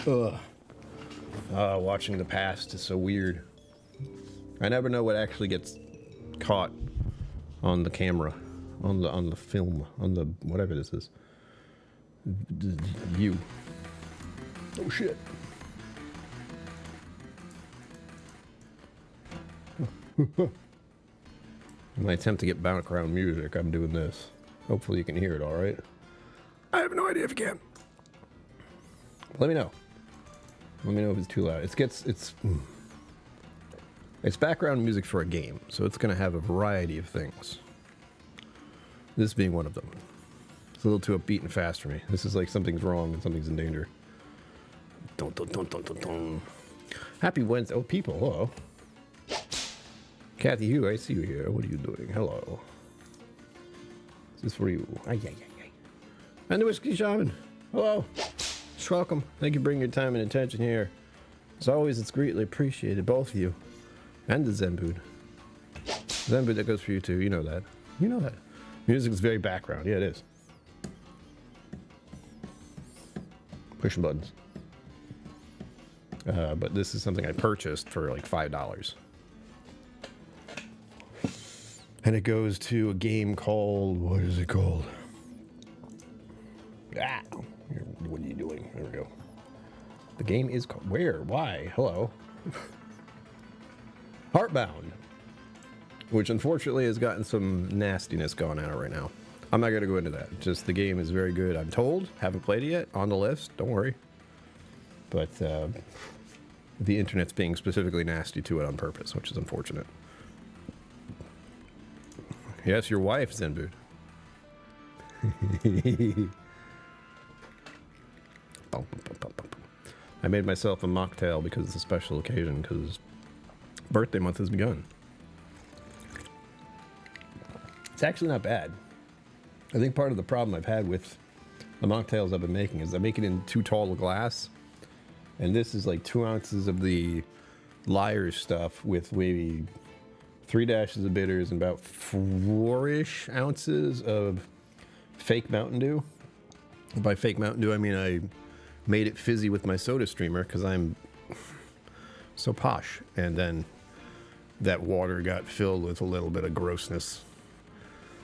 Ugh. Watching the past is so weird. I never know what actually gets caught on the camera, on the film, on the whatever this is. You. Oh shit. In my attempt to get background music, I'm doing this. Hopefully you can hear it all right. I have no idea if you can. Let me know. Let me know if it's too loud. It's background music for a game, so it's going to have a variety of things. This being one of them. It's a little too upbeat and fast for me. This is like something's wrong and something's in danger. Dun, dun, dun, dun, dun, dun. Happy Wednesday. Oh, people, hello. Kathy Hugh, I see you here. What are you doing? Hello. Is this for you? Ay, ay, ay, ay. And the Whiskey Shaman. Hello. Welcome. Thank you for bringing your time and attention here. As always, it's greatly appreciated, both of you. And the Zenbood. Zenbood, that goes for you too. You know that. You know that. Music is very background. Yeah, it is. Pushing buttons. But this is something I purchased for like $5. And it goes to a game called... What is it called? Ah! What are you doing? There we go. The game is called... Where? Why? Hello. Heartbound. Which unfortunately has gotten some nastiness going on right now. I'm not going to go into that. Just the game is very good. I'm told. Haven't played it yet. On the list. Don't worry. But the internet's being specifically nasty to it on purpose, which is unfortunate. Yes, your wife, Zenbood. I made myself a mocktail because it's a special occasion, because birthday month has begun. It's actually not bad. I think part of the problem I've had with the mocktails I've been making is I make it in too tall a glass, and this is like 2 ounces of the Liar's stuff with maybe 3 dashes of bitters and about 4-ish ounces of fake Mountain Dew. By fake Mountain Dew, I mean I made it fizzy with my soda streamer because I'm so posh. And then that water got filled with a little bit of grossness.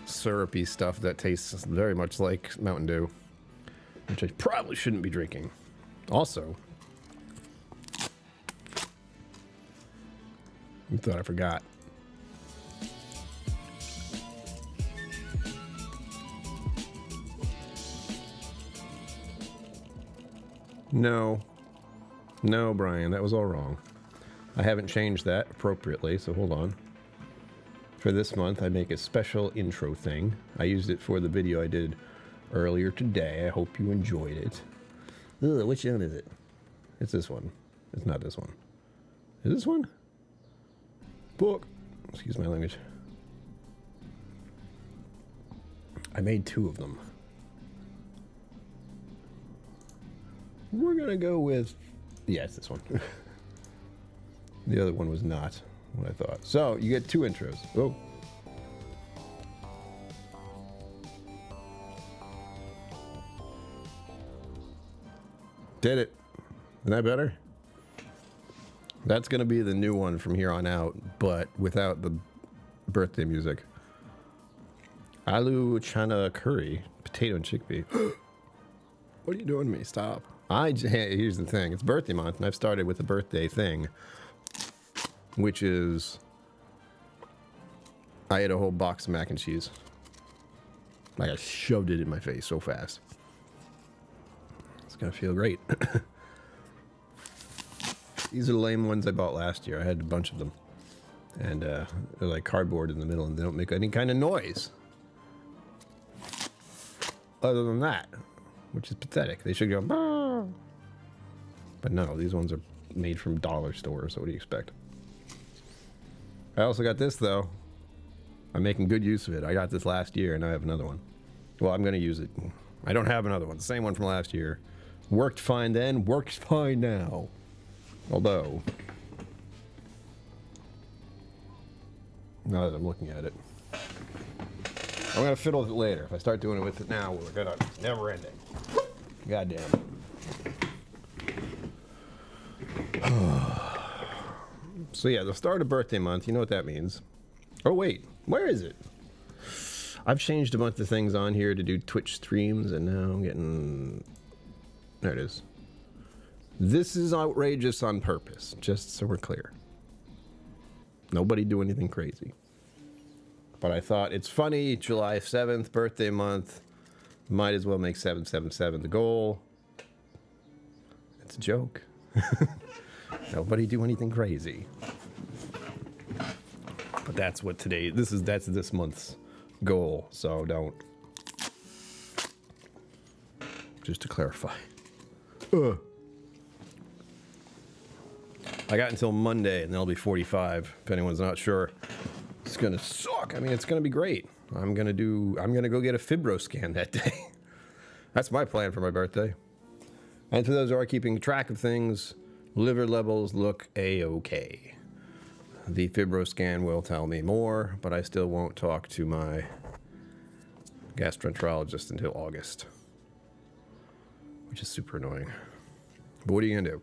Syrupy stuff that tastes very much like Mountain Dew, which I probably shouldn't be drinking. Also, I thought I forgot. No, Brian, that was all wrong. I haven't changed that appropriately, so hold on. For this month, I make a special intro thing. I used it for the video I did earlier today. I hope you enjoyed it. Ugh, which one is it? It's this one. It's not this one. Is this one? Book. Excuse my language. I made 2 of them. We're gonna go with... Yeah, it's this one. The other one was not what I thought. So, you get 2 intros. Oh. Did it. Isn't that better? That's going to be the new one from here on out, but without the birthday music. Aloo chana curry, potato and chickpea. What are you doing to me? Stop. Here's the thing. It's birthday month, and I've started with the birthday thing, which is I ate a whole box of mac and cheese. Like I shoved it in my face so fast. It's gonna feel great. These are the lame ones I bought last year. I had a bunch of them. And they're like cardboard in the middle, and they don't make any kind of noise. Other than that, which is pathetic. They should go, bah! But no, these ones are made from dollar stores, so what do you expect? I also got this, though. I'm making good use of it. I got this last year, and I have another one. Well, I'm going to use it. I don't have another one. The same one from last year. Worked fine then, works fine now. Although, now that I'm looking at it, I'm going to fiddle with it later. If I start doing it with it now, we're going to never ending. Goddamn. So yeah, the start of birthday month, you know what that means. Oh wait, where is it? I've changed a bunch of things on here to do Twitch streams, and now I'm getting... There it is. This is outrageous on purpose, just so we're clear. Nobody do anything crazy. But I thought it's funny, July 7th, birthday month. Might as well make 777 the goal. It's a joke. Nobody do anything crazy. But that's what today, that's this month's goal, so don't. Just to clarify. I got until Monday, and then I'll be 45, if anyone's not sure. It's gonna suck. I mean, it's gonna be great. I'm gonna go get a fibro scan that day. That's my plan for my birthday. And for those who are keeping track of things, liver levels look a-okay. The fibro scan will tell me more, but I still won't talk to my gastroenterologist until August, which is super annoying. But what are you gonna do?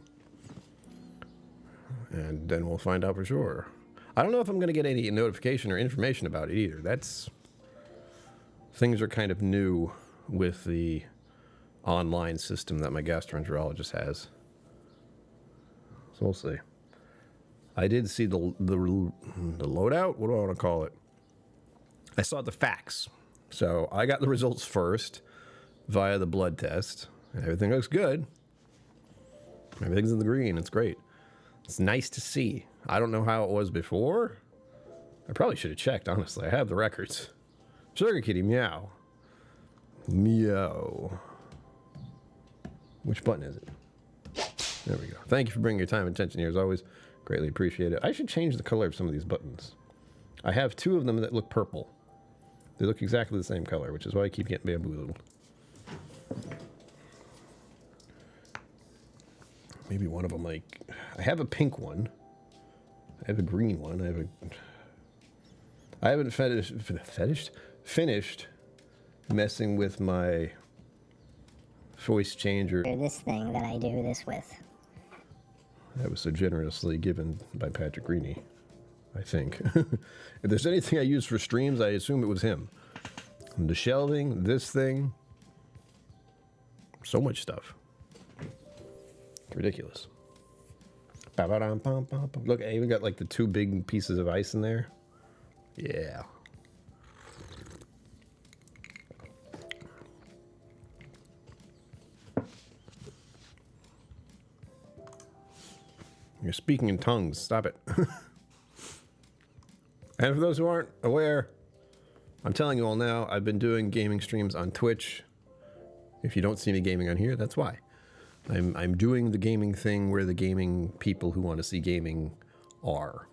And then we'll find out for sure. I don't know if I'm gonna get any notification or information about it either. Things are kind of new with the online system that my gastroenterologist has. So we'll see. I did see the loadout. What do I want to call it? I saw the facts. So I got the results first via the blood test. And everything looks good. Everything's in the green. It's great. It's nice to see. I don't know how it was before. I probably should have checked, honestly. I have the records. Sugar Kitty, meow. Meow. Which button is it? There we go. Thank you for bringing your time and attention here, as always. Greatly appreciate it. I should change the color of some of these buttons. I have two of them that look purple. They look exactly the same color, which is why I keep getting bamboozled. Maybe one of them, like... I have a pink one. I have a green one. I haven't finished messing with my voice changer. This thing that I do this with. That was so generously given by Patrick Greeny, I think. If there's anything I use for streams, I assume it was him. And the shelving, this thing, so much stuff. It's ridiculous. Look, I even got like the two big pieces of ice in there. Yeah. You're speaking in tongues. Stop it. And for those who aren't aware, I'm telling you all now, I've been doing gaming streams on Twitch. If you don't see me gaming on here, that's why. I'm doing the gaming thing where the gaming people who want to see gaming are.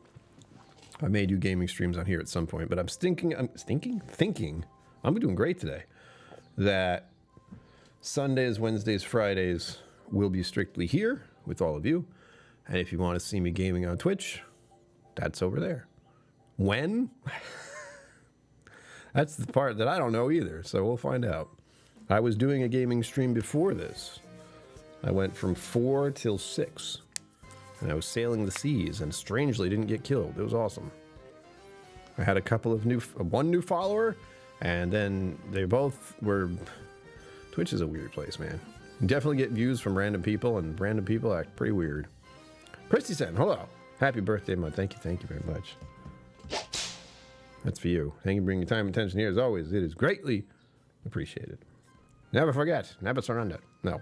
I may do gaming streams on here at some point, but I'm thinking, I'm doing great today, that Sundays, Wednesdays, Fridays will be strictly here with all of you. And if you want to see me gaming on Twitch, that's over there. When? That's the part that I don't know either, so we'll find out. I was doing a gaming stream before this. I went from 4 till 6. And I was sailing the seas and strangely didn't get killed. It was awesome. I had a couple of one new follower, and then they both were... Twitch is a weird place, man. You definitely get views from random people, and random people act pretty weird. Christy Sen, hello. Happy birthday month. Thank you very much. That's for you. Thank you for bringing your time and attention here as always. It is greatly appreciated. Never forget, never surrender. No.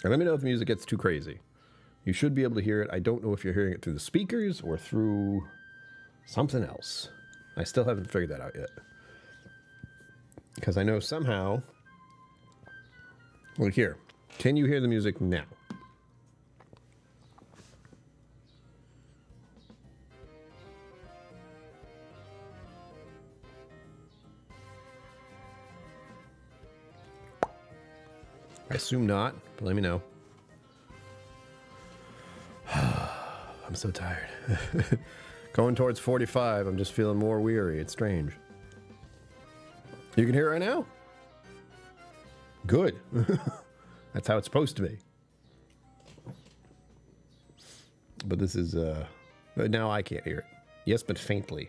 And let me know if the music gets too crazy. You should be able to hear it. I don't know if you're hearing it through the speakers or through something else. I still haven't figured that out yet. Because I know somehow... Look here. Can you hear the music now? I assume not, but let me know. I'm so tired. Going towards 45, I'm just feeling more weary. It's strange. You can hear it right now? Good. That's how it's supposed to be. But this is, but now I can't hear it. Yes, but faintly.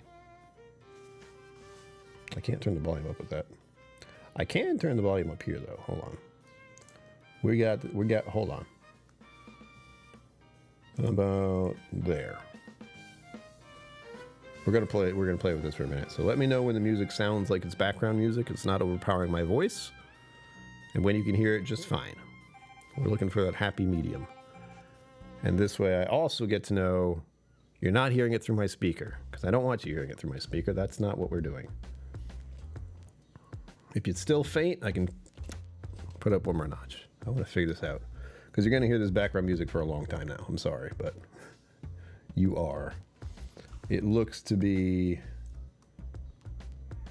I can't turn the volume up with that. I can turn the volume up here though. Hold on. We got, hold on. About there. We're gonna play with this for a minute. So let me know when the music sounds like it's background music. It's not overpowering my voice. And when you can hear it just fine. We're looking for that happy medium. And this way I also get to know you're not hearing it through my speaker, because I don't want you hearing it through my speaker. That's not what we're doing. If it's still faint, I can put up one more notch. I want to figure this out, because you're going to hear this background music for a long time now. I'm sorry, but you are. It looks to be,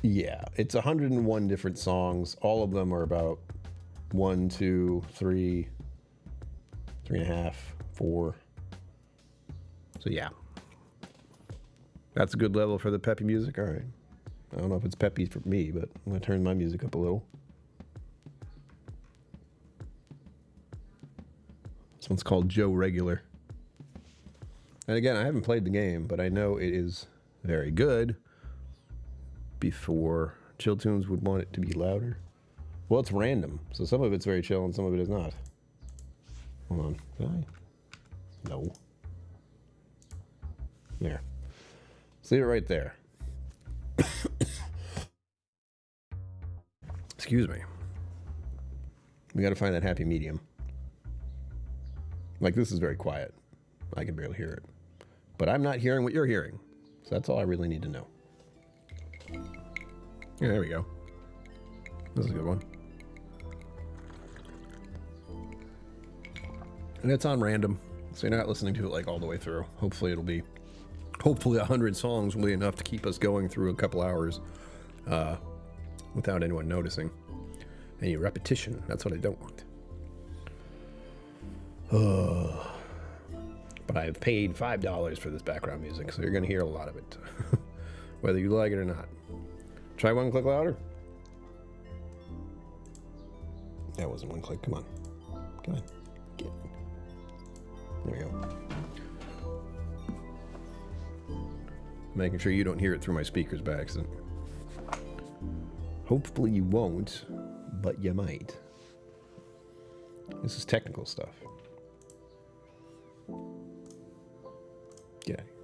yeah, it's 101 different songs. All of them are about 1, 2, 3, 3.5, 4. So yeah, that's a good level for the peppy music. All right. I don't know if it's peppy for me, but I'm going to turn my music up a little. This one's called Joe Regular. And again, I haven't played the game, but I know it is very good. Before Chill Tunes would want it to be louder. Well, it's random, so some of it's very chill and some of it is not. Hold on. Did I? No. There. Let's leave it right there. Excuse me. We got to find that happy medium. Like, this is very quiet. I can barely hear it. But I'm not hearing what you're hearing. So that's all I really need to know. Yeah, there we go. This is a good one. And it's on random. So you're not listening to it like all the way through. Hopefully it'll be... Hopefully 100 songs will be enough to keep us going through a couple hours without anyone noticing. Any repetition, that's what I don't want. But I've paid $5 for this background music, so you're going to hear a lot of it. Whether you like it or not. Try one click louder. That wasn't one click, come on. Come on. Get in. There we go. Making sure you don't hear it through my speakers by accident. Hopefully you won't, but you might. This is technical stuff. Get out of here.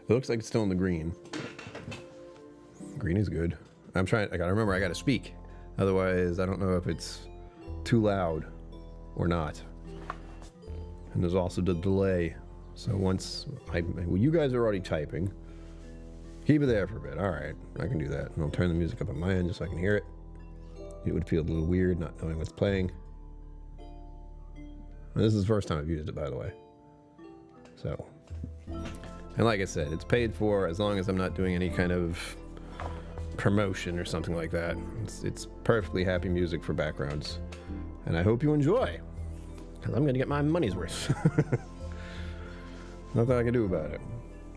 It looks like it's still in the green. Green is good. I'm trying, I gotta remember I gotta speak. Otherwise, I don't know if it's too loud or not. And there's also the delay. So once well, you guys are already typing. Keep it there for a bit. All right, I can do that. And I'll turn the music up on my end just so I can hear it. It would feel a little weird not knowing what's playing. And this is the first time I've used it, by the way. So, and like I said, it's paid for as long as I'm not doing any kind of promotion or something like that. It's perfectly happy music for backgrounds. And I hope you enjoy, because I'm going to get my money's worth. Nothing I can do about it.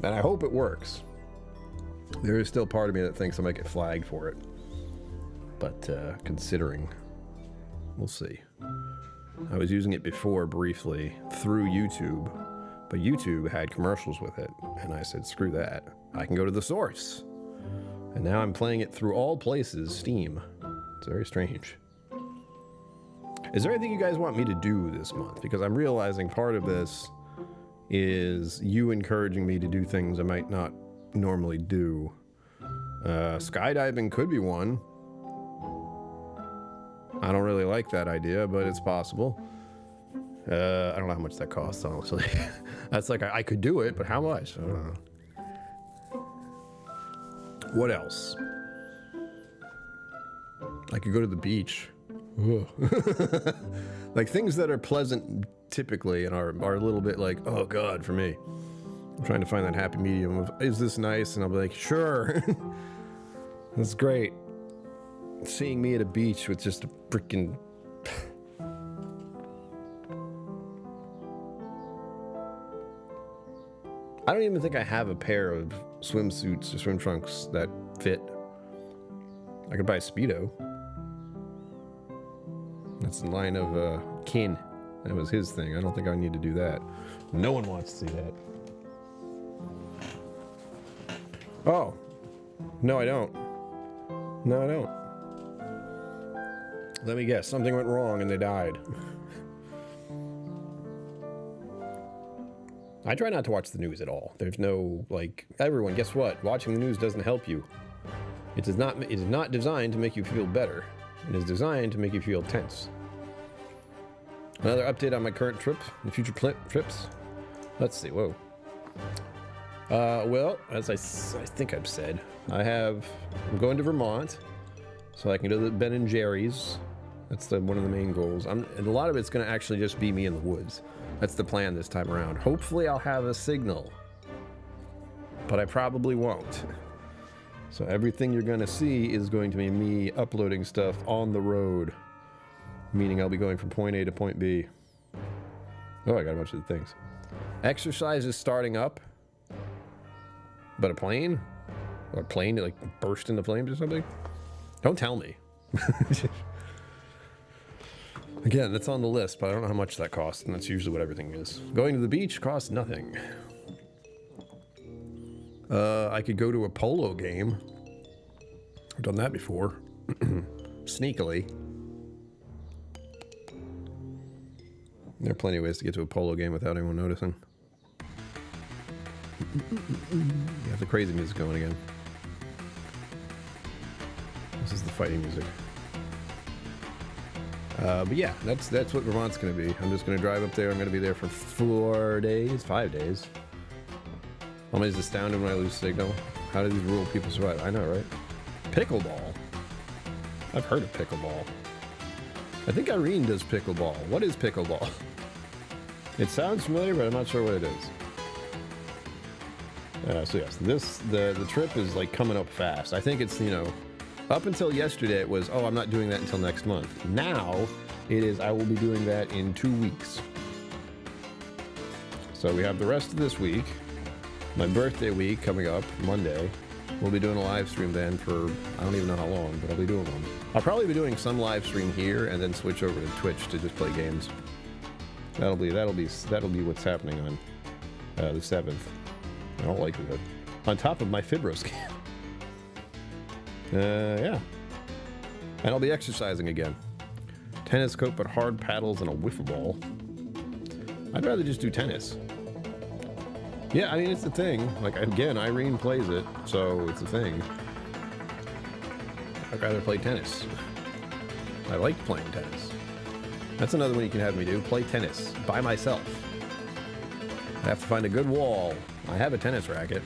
And I hope it works. There is still part of me that thinks I might get flagged for it. But considering, we'll see. I was using it before briefly through YouTube, but YouTube had commercials with it. And I said, screw that. I can go to the source. And now I'm playing it through all places, Steam. It's very strange. Is there anything you guys want me to do this month? Because I'm realizing part of this is you encouraging me to do things I might not normally do. Skydiving could be one. I don't really like that idea, but it's possible. I don't know how much that costs, honestly. That's like, I could do it, but how much? I don't know. What else? I could go to the beach. Like things that are pleasant typically and are a little bit like, oh God, for me. I'm trying to find that happy medium of, is this nice? And I'll be like, sure. That's great. Seeing me at a beach with just a freaking... I don't even think I have a pair of swimsuits or swim trunks that fit. I could buy a Speedo. That's the line of Ken. That was his thing. I don't think I need to do that. No one wants to see that. Oh. No, I don't. No, I don't. Let me guess. Something went wrong and they died. I try not to watch the news at all. There's no, like, everyone, guess what? Watching the news doesn't help you. It is not designed to make you feel better. It is designed to make you feel tense. Another update on my current trip and future trips. Let's see, whoa. Well, as I think I've said, I'm going to Vermont so I can go to the Ben & Jerry's. That's one of the main goals. And a lot of it's going to actually just be me in the woods. That's the plan this time around. Hopefully I'll have a signal, but I probably won't. So everything you're going to see is going to be me uploading stuff on the road, meaning I'll be going from point A to point B. Oh, I got a bunch of things. Exercise is starting up, but a plane like burst into flames or something? Don't tell me. Again, that's on the list, but I don't know how much that costs, and that's usually what everything is. Going to the beach costs nothing. I could go to a polo game. I've done that before. Sneakily. There are plenty of ways to get to a polo game without anyone noticing. You have the crazy music going again. This is the fighting music. But yeah, that's what Vermont's going to be. I'm just going to drive up there. I'm going to be there for 5 days. I'm always astounded when I lose signal. How do these rural people survive? I know, right? Pickleball. I've heard of pickleball. I think Irene does pickleball. What is pickleball? It sounds familiar, but I'm not sure what it is. So yes, the trip is like coming up fast. I think it's, up until yesterday it was, I'm not doing that until next month. Now it is, I will be doing that in 2 weeks. So we have the rest of this week, my birthday week coming up, Monday. We'll be doing a live stream then for, I don't even know how long, but I'll be doing one. I'll probably be doing some live stream here and then switch over to Twitch to just play games. That'll be what's happening on the 7th. I don't like it. On top of my Fibro scan. Yeah. And I'll be exercising again. Tennis court, but hard paddles and a wiffle ball. I'd rather just do tennis. Yeah, I mean, it's a thing. Like, again, Irene plays it, so it's a thing. I'd rather play tennis. I like playing tennis. That's another one you can have me do. Play tennis by myself. I have to find a good wall. I have a tennis racket.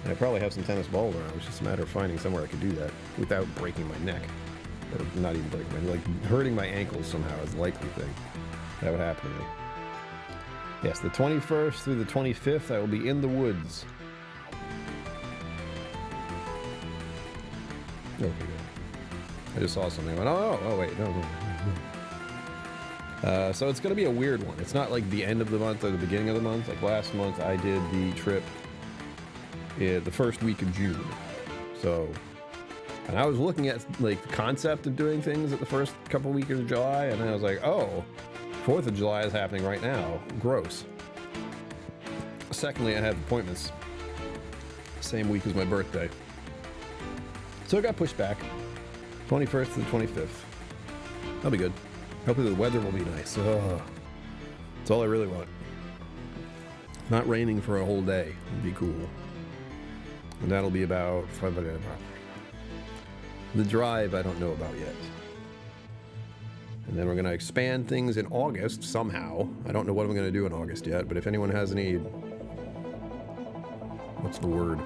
And I probably have some tennis balls around. It's just a matter of finding somewhere I could do that without breaking my neck. Or not even breaking my neck. Like, hurting my ankles somehow is the likely thing. That would happen to me. Yes, the 21st through the 25th, I will be in the woods. Okay, good. I just saw something. I went, oh, wait, no. So it's going to be a weird one. It's not like the end of the month or the beginning of the month. Like last month, I did the trip the first week of June. So, and I was looking at like the concept of doing things at the first couple weeks of July, and I was like, 4th of July is happening right now. Gross. Secondly, I had appointments the same week as my birthday. So it got pushed back. 21st to the 25th. That'll be good. Hopefully the weather will be nice. That's all I really want. Not raining for a whole day would be cool. And that'll be about 5 o'clock. The drive I don't know about yet. And then we're going to expand things in August somehow. I don't know what I'm going to do in August yet, but if anyone has any, what's the word?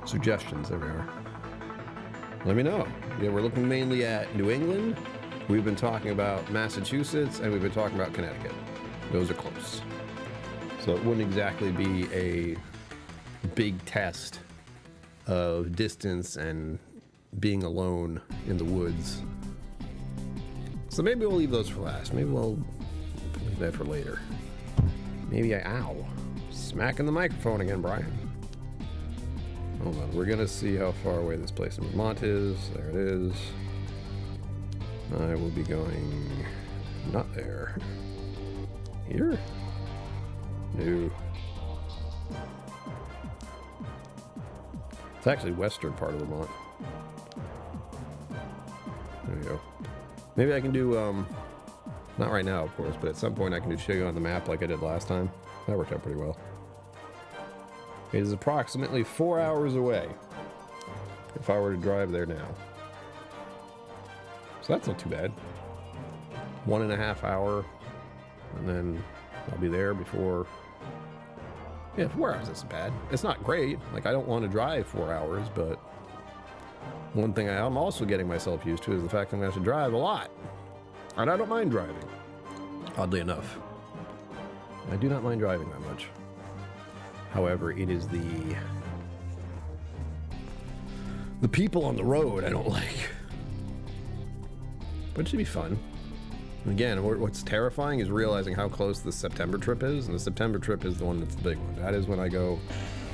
Suggestions, there we are. Let me know. Yeah, we're looking mainly at New England. We've been talking about Massachusetts, and we've been talking about Connecticut. Those are close. So it wouldn't exactly be a big test of distance and being alone in the woods. So maybe we'll leave those for last. Maybe we'll leave that for later. Maybe ow. Smacking the microphone again, Brian. Hold on, we're gonna see how far away this place in Vermont is. There it is. I will be going not there. Here? No. It's actually western part of Vermont. There you go. Maybe I can do, not right now, of course, but at some point I can just show you on the map like I did last time. That worked out pretty well. It is approximately 4 hours away if I were to drive there now. So that's not too bad. 1.5 hours, and then I'll be there before. Yeah, 4 hours isn't bad. It's not great. Like, I don't want to drive 4 hours, but one thing I'm also getting myself used to is the fact that I'm going to have to drive a lot. And I don't mind driving, oddly enough. I do not mind driving that much. However, it is the people on the road I don't like. But it should be fun. And again, what's terrifying is realizing how close the September trip is, and the September trip is the one that's the big one. That is when I go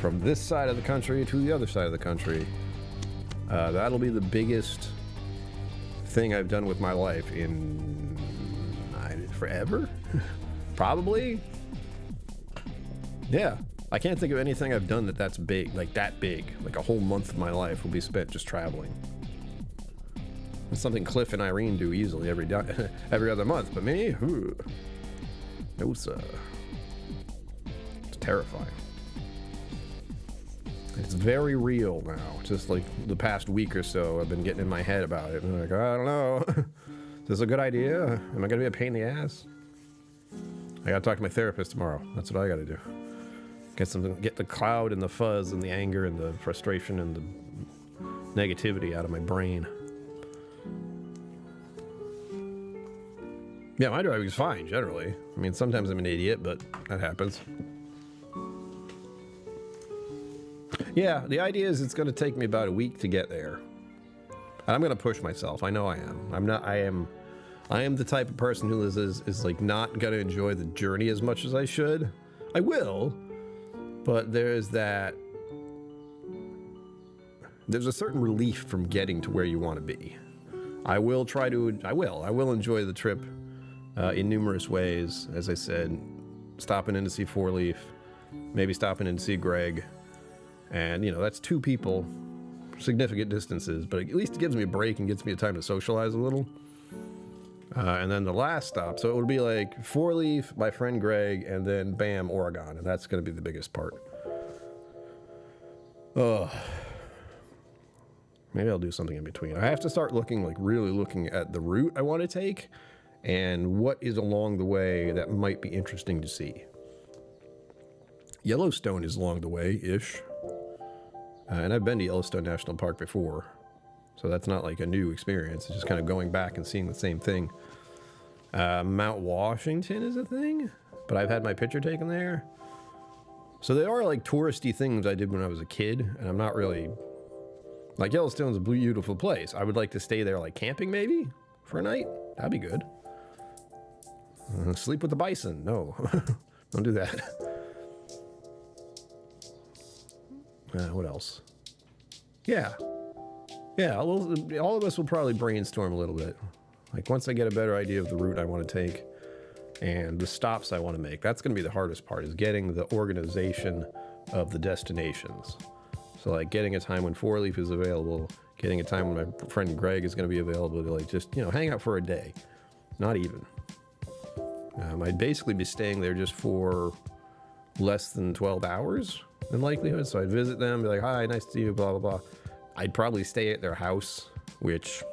from this side of the country to the other side of the country. That'll be the biggest thing I've done with my life in forever? Probably? Yeah. I can't think of anything I've done that's big, like that big. Like a whole month of my life will be spent just traveling. It's something Cliff and Irene do easily every other month, but me, no sir. It's terrifying. It's very real now. Just like the past week or so, I've been getting in my head about it. And I'm like, I don't know. Is this a good idea? Am I gonna be a pain in the ass? I gotta talk to my therapist tomorrow. That's what I gotta do. Get the cloud and the fuzz and the anger and the frustration and the negativity out of my brain. Yeah, my driving's fine, generally. I mean, sometimes I'm an idiot, but that happens. Yeah, the idea is it's going to take me about a week to get there. And I'm going to push myself. I know I am. I am the type of person who is like not going to enjoy the journey as much as I should. I will, but there's a certain relief from getting to where you want to be. I will enjoy the trip in numerous ways. As I said, stopping in to see Four Leaf, maybe stopping in to see Greg. And, that's two people, significant distances, but at least it gives me a break and gets me a time to socialize a little. And then the last stop, so it would be like Four Leaf, my friend Greg, and then bam, Oregon. And that's going to be the biggest part. Maybe I'll do something in between. I have to start really looking at the route I want to take and what is along the way that might be interesting to see. Yellowstone is along the way-ish. And I've been to Yellowstone National Park before, so that's not like a new experience. It's just kind of going back and seeing the same thing. Mount Washington is a thing, but I've had my picture taken there. So they are like touristy things I did when I was a kid, and I'm not really... Like, Yellowstone's a beautiful place. I would like to stay there, like camping maybe, for a night. That'd be good. Sleep with the bison. No, don't do that. What else? Yeah, all of us will probably brainstorm a little bit. Like, once I get a better idea of the route I want to take and the stops I want to make, that's going to be the hardest part, is getting the organization of the destinations. So, like, getting a time when Four Leaf is available, getting a time when my friend Greg is going to be available to, like, just, hang out for a day. Not even. I'd basically be staying there just for less than 12 hours in likelihood. So I'd visit them, be like, hi, nice to see you, blah, blah, blah. I'd probably stay at their house, which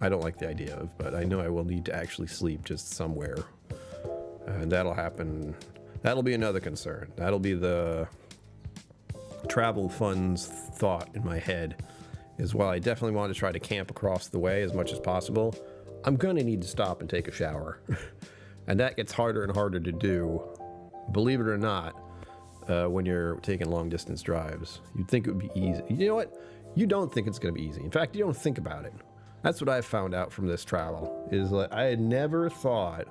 I don't like the idea of, but I know I will need to actually sleep just somewhere. And that'll happen. That'll be another concern. That'll be the travel funds thought in my head, is while I definitely want to try to camp across the way as much as possible, I'm going to need to stop and take a shower. And that gets harder and harder to do, believe it or not, when you're taking long distance drives. You'd think it would be easy. You know what? You don't think it's going to be easy. In fact, you don't think about it. That's what I found out from this travel, is that I had never thought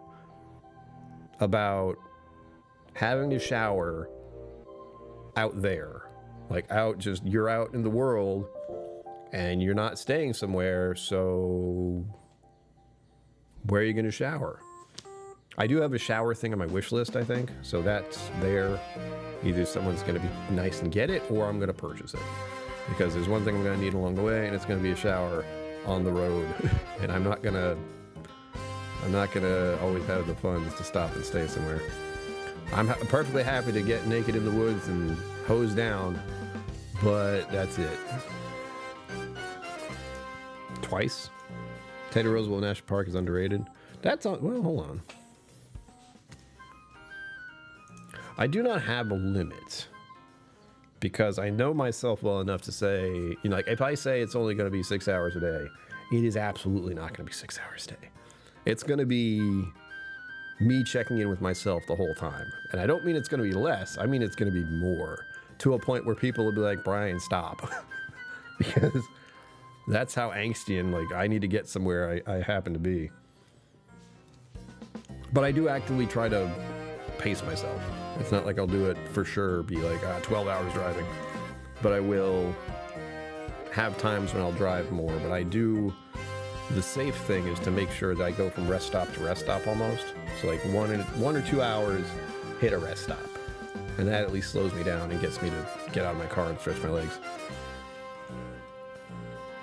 about having to shower out there. Like out, just you're out in the world and you're not staying somewhere, so where are you going to shower? I do have a shower thing on my wish list, I think, so that's there. Either someone's going to be nice and get it, or I'm going to purchase it. Because there's one thing I'm going to need along the way, and it's going to be a shower on the road. And I'm not going to always have the funds to stop and stay somewhere. I'm perfectly happy to get naked in the woods and hose down, but that's it. Twice. Teddy Roosevelt National Park is underrated. That's on, well, hold on. I do not have a limit because I know myself well enough to say, you know, like if I say it's only going to be 6 hours a day, it is absolutely not going to be 6 hours a day. It's going to be me checking in with myself the whole time. And I don't mean it's going to be less. I mean it's going to be more, to a point where people will be like, Brian, stop. Because that's how angsty and like I need to get somewhere I happen to be. But I do actively try to pace myself. It's not like I'll do it for sure, be like 12 hours driving. But I will have times when I'll drive more. But I do, the safe thing is to make sure that I go from rest stop to rest stop almost. So like 1 or 2 hours, hit a rest stop. And that at least slows me down and gets me to get out of my car and stretch my legs.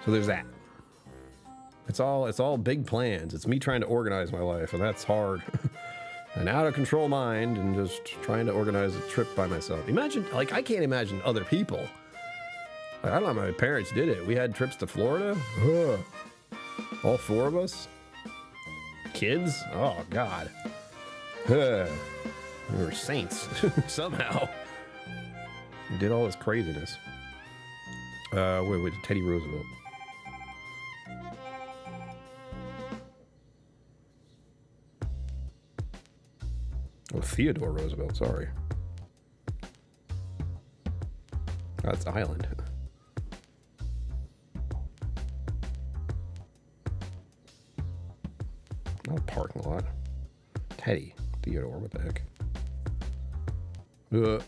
So there's that. It's all big plans. It's me trying to organize my life, and that's hard. An out of control mind and just trying to organize a trip by myself. Imagine, like, I can't imagine other people. Like, I don't know how my parents did it. We had trips to Florida. Ugh. All 4 of us. Kids. Oh, God. Ugh. We were saints somehow. We did all this craziness. Wait, Teddy Roosevelt. Oh, Theodore Roosevelt, sorry. That's Island. Not a parking lot. Teddy. Theodore, what the heck? I'm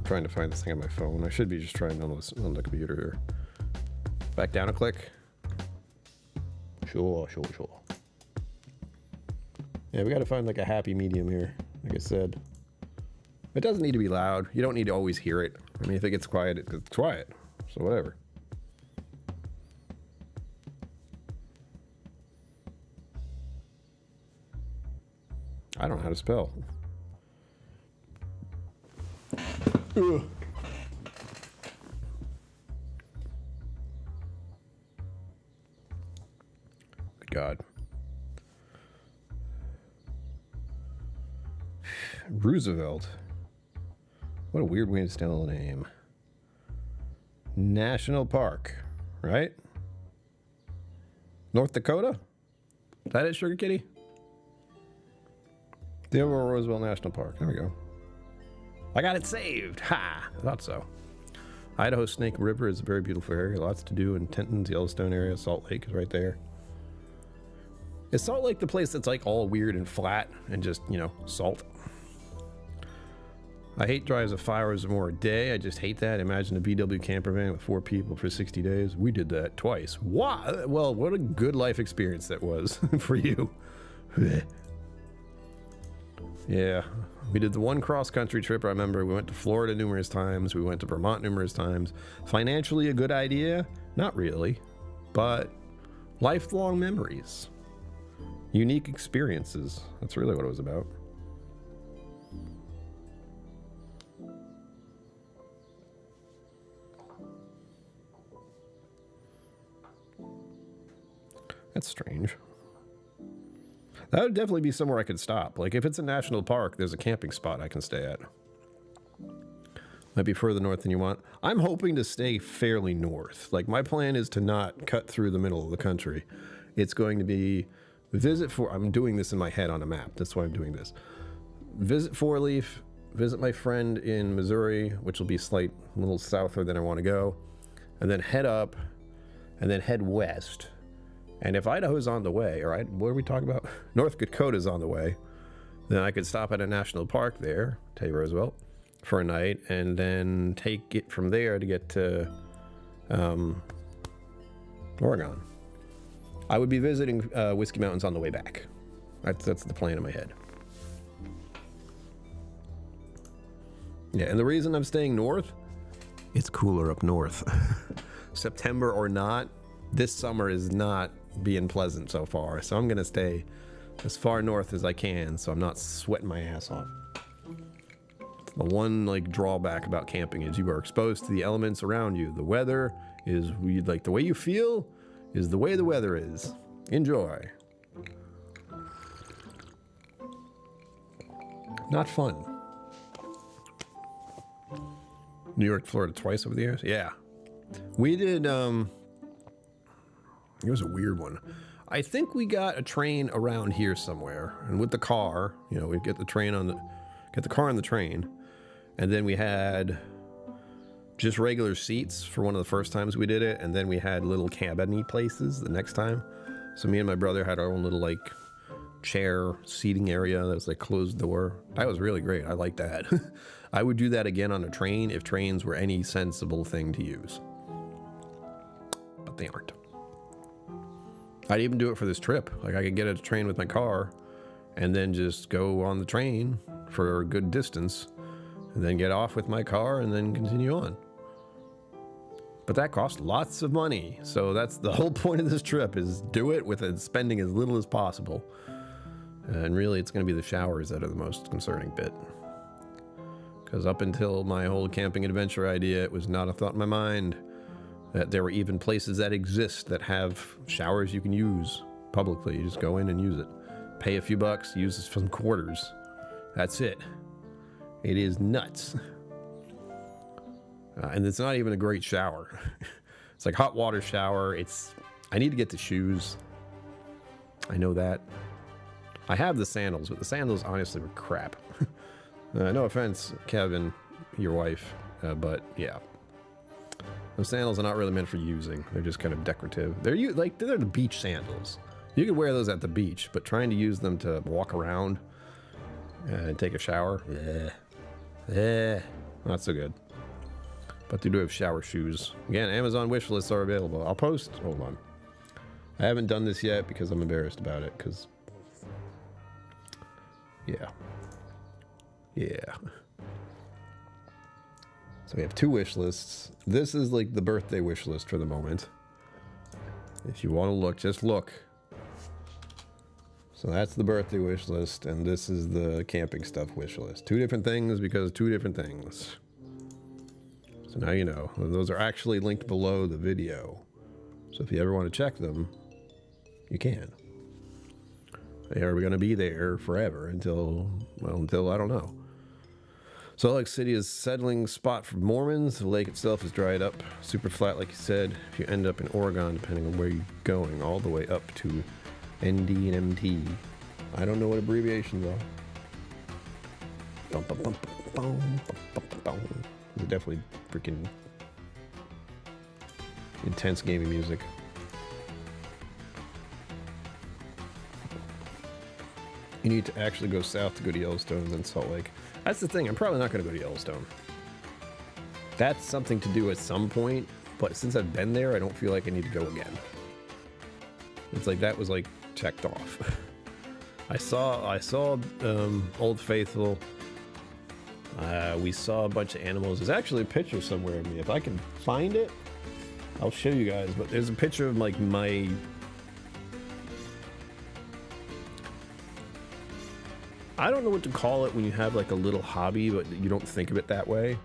trying to find this thing on my phone. I should be just trying on the computer here. Back down a click. Sure. Yeah, we got to find like a happy medium here. Like I said, it doesn't need to be loud. You don't need to always hear it. I mean, if it gets quiet, it's quiet. So whatever. I don't know how to spell. Ugh. Good God. Roosevelt. What a weird way to spell a name. National Park, right? North Dakota? Is that it, Sugar Kitty? Theodore Roosevelt National Park. There we go. I got it saved. Ha! I thought so. Idaho Snake River is a very beautiful area. Lots to do in Tenton's Yellowstone area. Salt Lake is right there. Is Salt Lake the place that's like all weird and flat and just, you know, salt? I hate drives of 5 hours or more a day. I just hate that. Imagine a VW camper van with 4 people for 60 days. We did that twice. Wow. Well, what a good life experience that was for you. Yeah. We did the one cross-country trip. I remember we went to Florida numerous times. We went to Vermont numerous times. Financially a good idea? Not really. But lifelong memories. Unique experiences. That's really what it was about. That's strange. That would definitely be somewhere I could stop. Like if it's a national park, there's a camping spot I can stay at. Might be further north than you want. I'm hoping to stay fairly north. Like my plan is to not cut through the middle of the country. It's going to be I'm doing this in my head on a map. That's why I'm doing this. Visit Four Leaf, visit my friend in Missouri, which will be a little souther than I want to go, and then head up, and then head west. And if Idaho's on the way, what are we talking about? North Dakota's on the way. Then I could stop at a national park there, Teddy Roosevelt, for a night, and then take it from there to get to Oregon. I would be visiting Whiskey Mountains on the way back. That's the plan in my head. Yeah, and the reason I'm staying north, it's cooler up north. September or not, this summer is not being pleasant so far, so I'm gonna stay as far north as I can so I'm not sweating my ass off. The one like drawback about camping is you are exposed to the elements around you. The weather is like the way you feel is the way the weather is. Enjoy. Not fun. New York, Florida twice over the years? Yeah. We did, it was a weird one. I think we got a train around here somewhere, and with the car, you know, we'd get the car on the train, and then we had just regular seats for one of the first times we did it, and then we had little cabin-y places the next time. So me and my brother had our own little, like, chair seating area that was, like, closed door. That was really great. I like that. I would do that again on a train if trains were any sensible thing to use. But they aren't. I'd even do it for this trip. Like, I could get a train with my car and then just go on the train for a good distance and then get off with my car and then continue on. But that costs lots of money. So that's the whole point of this trip, is do it with spending as little as possible. And really, it's going to be the showers that are the most concerning bit. Because up until my whole camping adventure idea, it was not a thought in my mind that there were even places that exist that have showers you can use publicly. You just go in and use it. Pay a few bucks, use some quarters. That's it. It is nuts. And it's not even a great shower. It's like hot water shower. I need to get the shoes. I know that. I have the sandals, but the sandals honestly were crap. No offense, Kevin, your wife, but yeah. Those sandals are not really meant for using. They're just kind of decorative. They're the beach sandals. You could wear those at the beach, but trying to use them to walk around and take a shower, not so good. But they do have shower shoes. Again, Amazon wish lists are available. I'll post. Hold on. I haven't done this yet because I'm embarrassed about it. Because, yeah. So we have 2 wish lists. This is like the birthday wish list for the moment. If you want to look, just look. So that's the birthday wish list, and this is the camping stuff wish list. 2 different things because 2 different things. So now you know. Those are actually linked below the video. So if you ever want to check them, you can. They are going to be there forever until I don't know. Salt Lake City is a settling spot for Mormons. The lake itself is dried up, super flat, like you said. If you end up in Oregon, depending on where you're going, all the way up to ND and MT. I don't know what abbreviations are. It's definitely freaking intense gaming music. You need to actually go south to go to Yellowstone and then Salt Lake. That's the thing. I'm probably not going to go to Yellowstone. That's something to do at some point, but since I've been there, I don't feel like I need to go again. It's like that was like checked off. I saw Old Faithful. We saw a bunch of animals. There's actually a picture somewhere of me. If I can find it, I'll show you guys. But there's a picture of like my... I don't know what to call it when you have like a little hobby, but you don't think of it that way.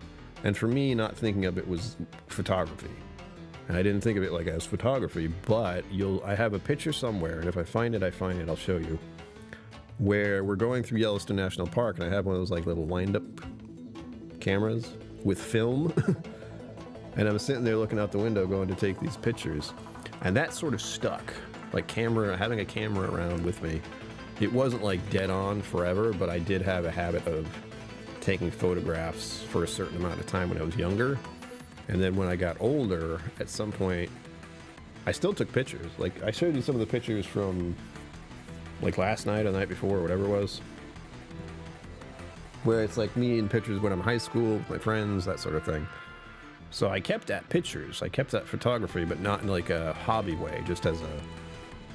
And for me, not thinking of it was photography. And I didn't think of it like as photography, but I have a picture somewhere, and if I find it, I'll show you. Where we're going through Yellowstone National Park, and I have one of those like little wind-up cameras with film. And I'm sitting there looking out the window going to take these pictures. And that sort of stuck. Like having a camera around with me. It wasn't like dead on forever, but I did have a habit of taking photographs for a certain amount of time when I was younger. And then when I got older, at some point, I still took pictures. Like, I showed you some of the pictures from, like, last night or the night before, or whatever it was. where it's like me in pictures when I'm in high school with my friends, that sort of thing. So I kept that pictures. I kept that photography, but not in like a hobby way, just as a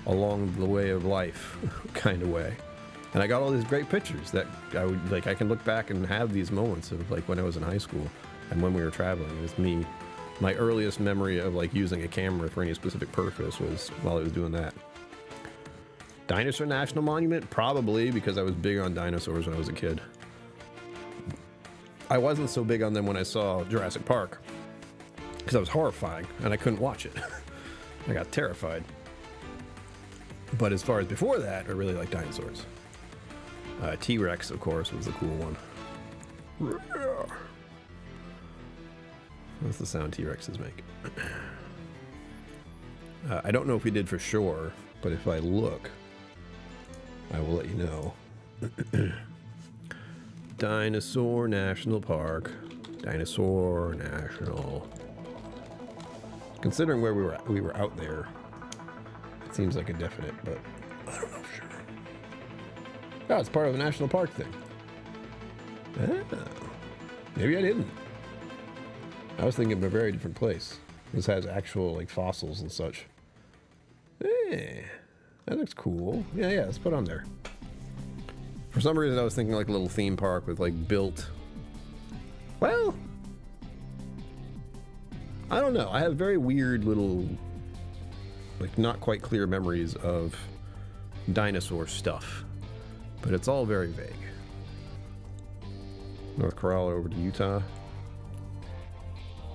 along the way of life kind of way. And I got all these great pictures that I would like. I can look back and have these moments of like when I was in high school and when we were traveling. It was me. My earliest memory of like using a camera for any specific purpose was while I was doing that. Dinosaur National Monument? Probably, because I was big on dinosaurs when I was a kid. I wasn't so big on them when I saw Jurassic Park, because I was horrifying and I couldn't watch it. I got terrified. But as far as before that, I really liked dinosaurs. T-Rex, of course, was the cool one. That's the sound T-Rexes make. I don't know if we did for sure, but if I look, I will let you know. Dinosaur National Park. Dinosaur National. Considering where we were out there, it seems like a definite, but I don't know for sure. Oh, it's part of a national park thing. Ah, maybe I didn't. I was thinking of a very different place. This has actual like fossils and such. That looks cool. Yeah, let's put on there. For some reason, I was thinking like a little theme park with like built. Well, I don't know. I have very weird little, like not quite clear memories of dinosaur stuff, but it's all very vague. North Carolina over to Utah.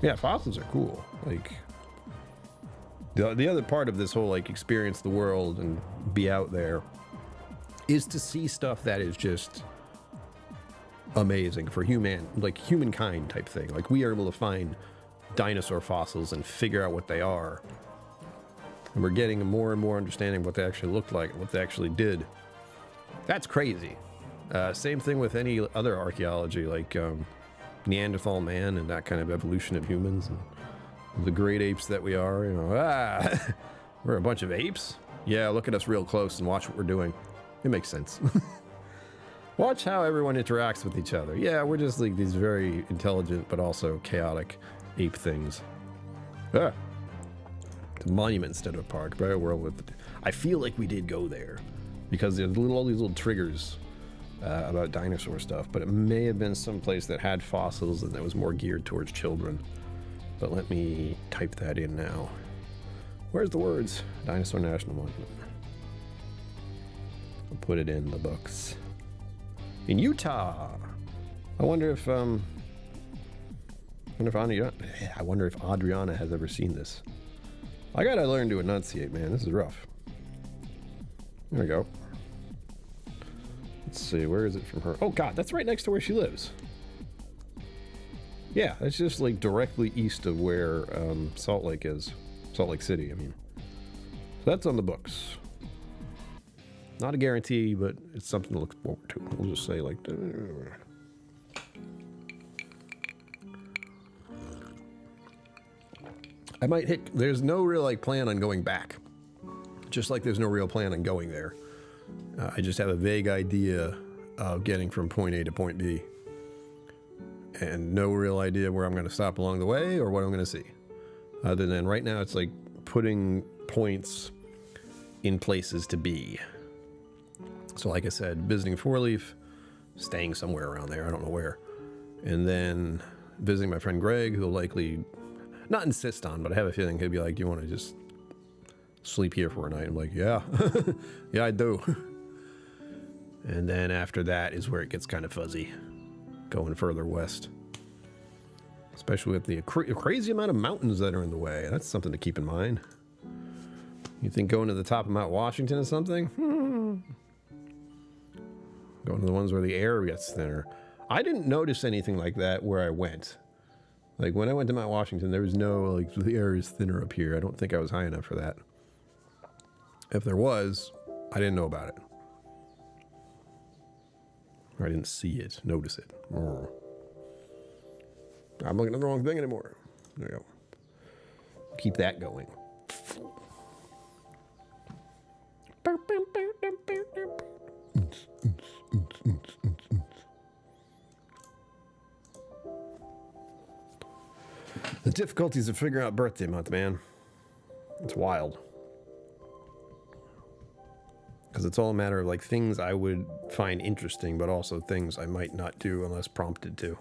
Yeah, fossils are cool. Like the other part of this whole like experience the world and be out there is to see stuff that is just amazing for humankind type thing. Like we are able to find dinosaur fossils and figure out what they are. And we're getting a more and more understanding of what they actually looked like and what they actually did. That's crazy. Same thing with any other archaeology, like Neanderthal man and that kind of evolution of humans and the great apes that we are. You know, we're a bunch of apes. Yeah, look at us real close and watch what we're doing. It makes sense. Watch how everyone interacts with each other. Yeah, we're just like these very intelligent but also chaotic ape things. It's a monument instead of a park. But I feel like we did go there because there's all these little triggers about dinosaur stuff, but it may have been some place that had fossils and that was more geared towards children. But let me type that in now. Where's the words? Dinosaur National Monument. I'll put it in the books. In Utah. I wonder if Adriana has ever seen this. I gotta learn to enunciate, man. This is rough. There we go. Let's see, where is it from her? Oh god, that's right next to where she lives. Yeah, that's just like directly east of where Salt Lake is. Salt Lake City, I mean. So that's on the books. Not a guarantee, but it's something to look forward to. We'll just say like... I might hit... There's no real like plan on going back. Just like there's no real plan on going there. I just have a vague idea of getting from point A to point B. And no real idea where I'm going to stop along the way or what I'm going to see. Other than right now, it's like putting points in places to be. So like I said, visiting Four Leaf, staying somewhere around there, I don't know where. And then visiting my friend Greg, who will likely not insist on, but I have a feeling he'll be like, do you want to just sleep here for a night? I'm like, yeah, yeah, I do. And then after that is where it gets kind of fuzzy, going further west. Especially with the crazy amount of mountains that are in the way. That's something to keep in mind. You think going to the top of Mount Washington is something? Going to the ones where the air gets thinner. I didn't notice anything like that where I went. Like when I went to Mount Washington, there was no, like, the air is thinner up here. I don't think I was high enough for that. If there was, I didn't know about it. Or I didn't see it, notice it. I'm looking at the wrong thing anymore. There we go. Keep that going. difficulties of figuring out birthday month, man. It's wild. Because it's all a matter of like things I would find interesting, but also things I might not do unless prompted to.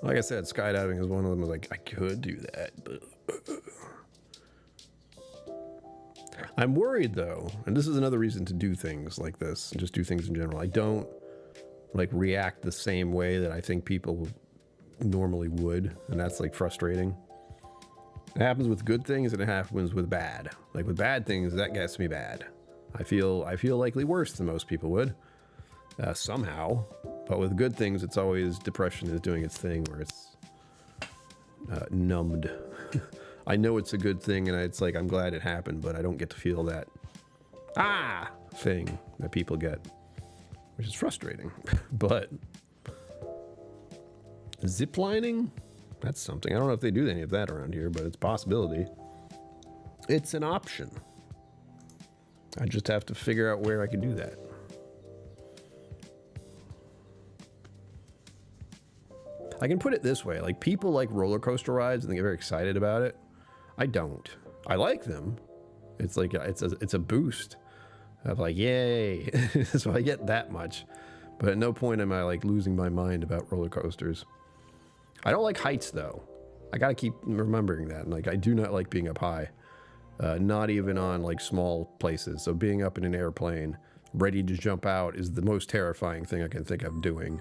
Like I said, skydiving is one of them. I was like, I could do that, but I'm worried though, and this is another reason to do things like this, and just do things in general. I don't like react the same way that I think people normally would, and that's like frustrating. It happens with good things and it happens with bad. Like with bad things, that gets me bad. I feel likely worse than most people would, somehow. But with good things, it's always depression is doing its thing, where it's numbed. I know it's a good thing, and it's like I'm glad it happened, but I don't get to feel that thing that people get, which is frustrating. But ziplining, that's something. I don't know if they do any of that around here, but it's a possibility. It's an option. I just have to figure out where I can do that. I can put it this way, like people like roller coaster rides and they get very excited about it. I don't. I like them. It's like it's a boost. I'm like, yay. So I get that much. But at no point am I like losing my mind about roller coasters. I don't like heights though. I gotta keep remembering that. Like I do not like being up high. Not even on like small places. So being up in an airplane, ready to jump out is the most terrifying thing I can think of doing.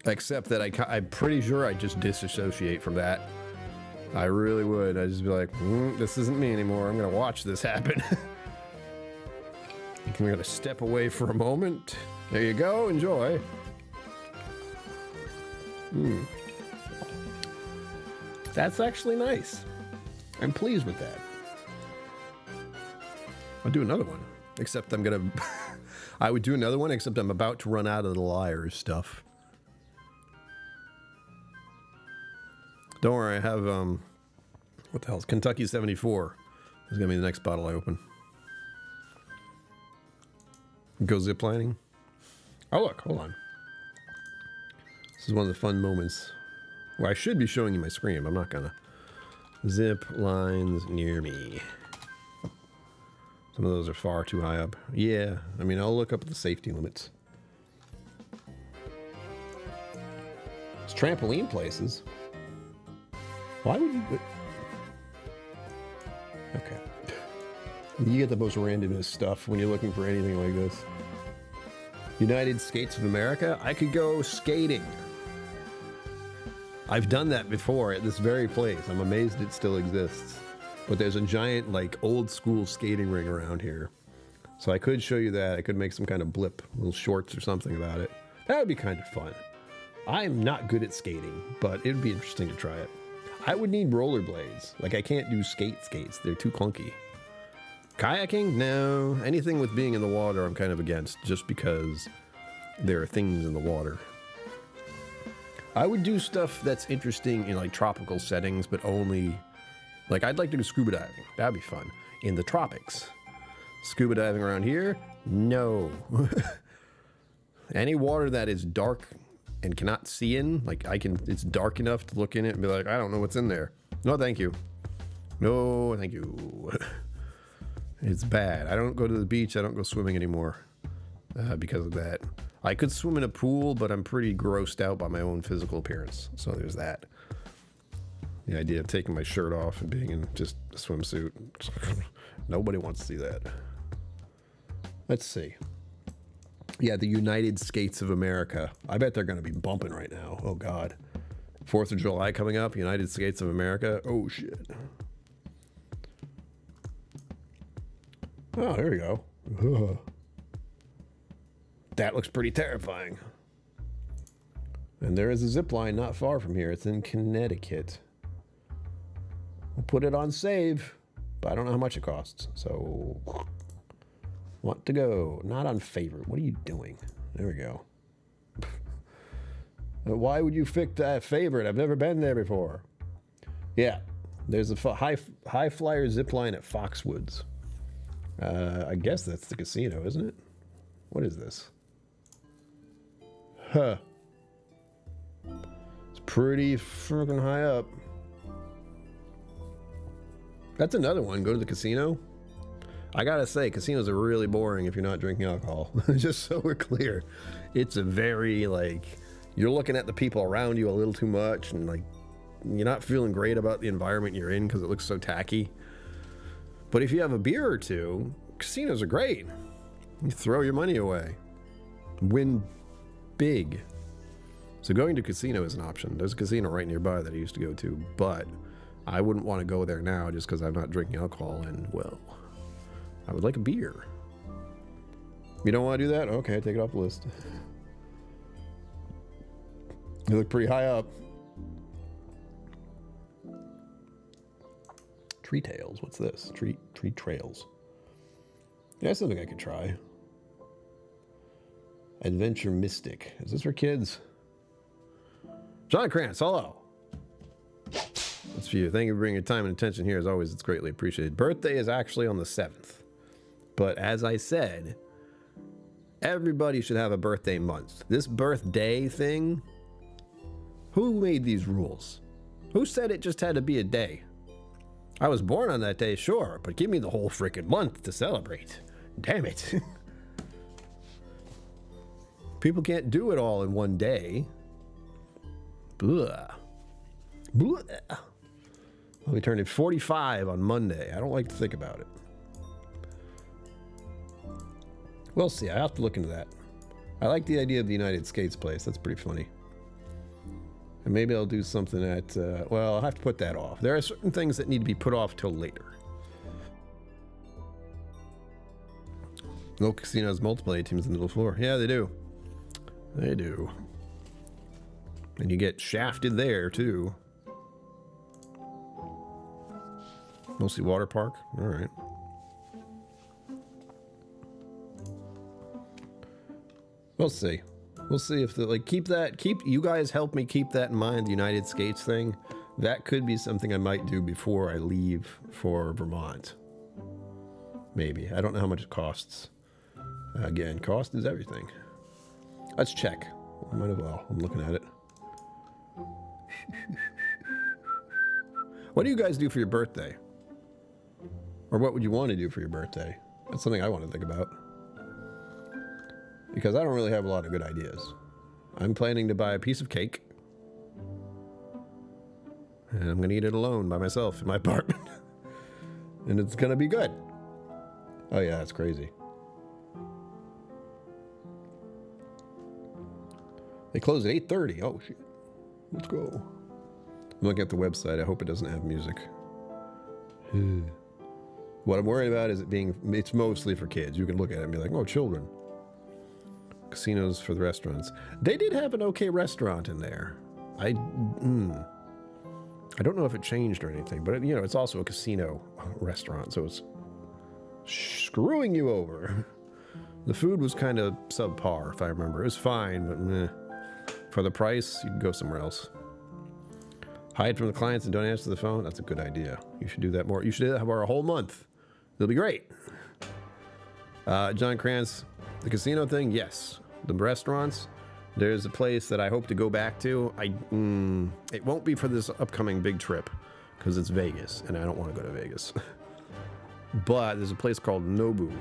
Except that I'm pretty sure I just disassociate from that. I really would. I'd just be like, this isn't me anymore. I'm going to watch this happen. I'm going to step away for a moment. There you go. Enjoy. That's actually nice. I'm pleased with that. I'll do another one. Except I'm going to... I would do another one, except I'm about to run out of the liars stuff. Don't worry, I have, what the hell is Kentucky 74. This is going to be the next bottle I open. Go ziplining. Oh, look, hold on. This is one of the fun moments. Well, I should be showing you my screen, but I'm not going to. Zip lines near me. Some of those are far too high up. Yeah, I mean, I'll look up the safety limits. It's trampoline places. Why would you... Okay. You get the most randomest stuff when you're looking for anything like this. United States of America? I could go skating. I've done that before at this very place. I'm amazed it still exists. But there's a giant, like, old school skating ring around here. So I could show you that. I could make some kind of blip, little shorts or something about it. That would be kind of fun. I'm not good at skating, but it would be interesting to try it. I would need rollerblades. Like, I can't do skates. They're too clunky. Kayaking? No. Anything with being in the water I'm kind of against, just because there are things in the water. I would do stuff that's interesting in, like, tropical settings, but only... Like, I'd like to do scuba diving. That'd be fun. In the tropics. Scuba diving around here? No. Any water that is dark and cannot see in, like it's dark enough to look in it and be like, I don't know what's in there. No, thank you. No, thank you. It's bad. I don't go to the beach. I don't go swimming anymore because of that. I could swim in a pool, but I'm pretty grossed out by my own physical appearance. So there's that. The idea of taking my shirt off and being in just a swimsuit. Nobody wants to see that. Let's see. Yeah, the United States of America. I bet they're going to be bumping right now. Oh, God. 4th of July coming up. United States of America. Oh, shit. Oh, there we go. Ugh. That looks pretty terrifying. And there is a zip line not far from here. It's in Connecticut. We'll put it on save, but I don't know how much it costs. So... Want to go. Not on favorite. What are you doing? There we go. Why would you pick that favorite? I've never been there before. Yeah. There's a high flyer zip line at Foxwoods. I guess that's the casino, isn't it? What is this? Huh. It's pretty freaking high up. That's another one. Go to the casino. I gotta say, casinos are really boring if you're not drinking alcohol. Just so we're clear. It's a very, like, you're looking at the people around you a little too much, and like, you're not feeling great about the environment you're in because it looks so tacky. But if you have a beer or two, casinos are great. You throw your money away. Win big. So going to casino is an option. There's a casino right nearby that I used to go to, but I wouldn't want to go there now just because I'm not drinking alcohol, and, well, I would like a beer. You don't want to do that? Okay, take it off the list. You look pretty high up. Tree Tails. What's this? Tree Trails. Yeah, that's something I could try. Adventure Mystic. Is this for kids? John Krantz, hello. That's for you. Thank you for bringing your time and attention here. As always, it's greatly appreciated. Birthday is actually on the 7th. But as I said, everybody should have a birthday month. This birthday thing, who made these rules? Who said it just had to be a day? I was born on that day, sure, but give me the whole freaking month to celebrate. Damn it. People can't do it all in one day. Blah. Blah. I'll be turning 45 on Monday. I don't like to think about it. We'll see. I have to look into that. I like the idea of the United Skates place. That's pretty funny. And maybe I'll do something at, well, I'll have to put that off. There are certain things that need to be put off till later. No casinos, multiplayer teams on the middle floor. Yeah, they do. They do. And you get shafted there, too. Mostly water park? All right. We'll see. We'll see if you guys help me keep that in mind, the United Skates thing. That could be something I might do before I leave for Vermont. Maybe. I don't know how much it costs. Again, cost is everything. Let's check. Might as well. I'm looking at it. What do you guys do for your birthday? Or what would you want to do for your birthday? That's something I want to think about. Because I don't really have a lot of good ideas. I'm planning to buy a piece of cake. And I'm going to eat it alone by myself in my apartment. And it's going to be good. Oh yeah, that's crazy. They close at 8:30. Oh shit. Let's go. I'm looking at the website. I hope it doesn't have music. What I'm worried about is it's mostly for kids. You can look at it and be like, oh, children. Casinos for the restaurants. They did have an okay restaurant in there. I don't know if it changed or anything, but it's also a casino restaurant, so it's screwing you over. The food was kind of subpar, if I remember. It was fine, but meh. For the price, you'd go somewhere else. Hide from the clients and don't answer the phone. That's a good idea. You should do that more. You should have our whole month. It'll be great. John Krantz, the casino thing, yes. The restaurants, there's a place that I hope to go back to. It won't be for this upcoming big trip because it's Vegas, and I don't want to go to Vegas. But there's a place called Nobu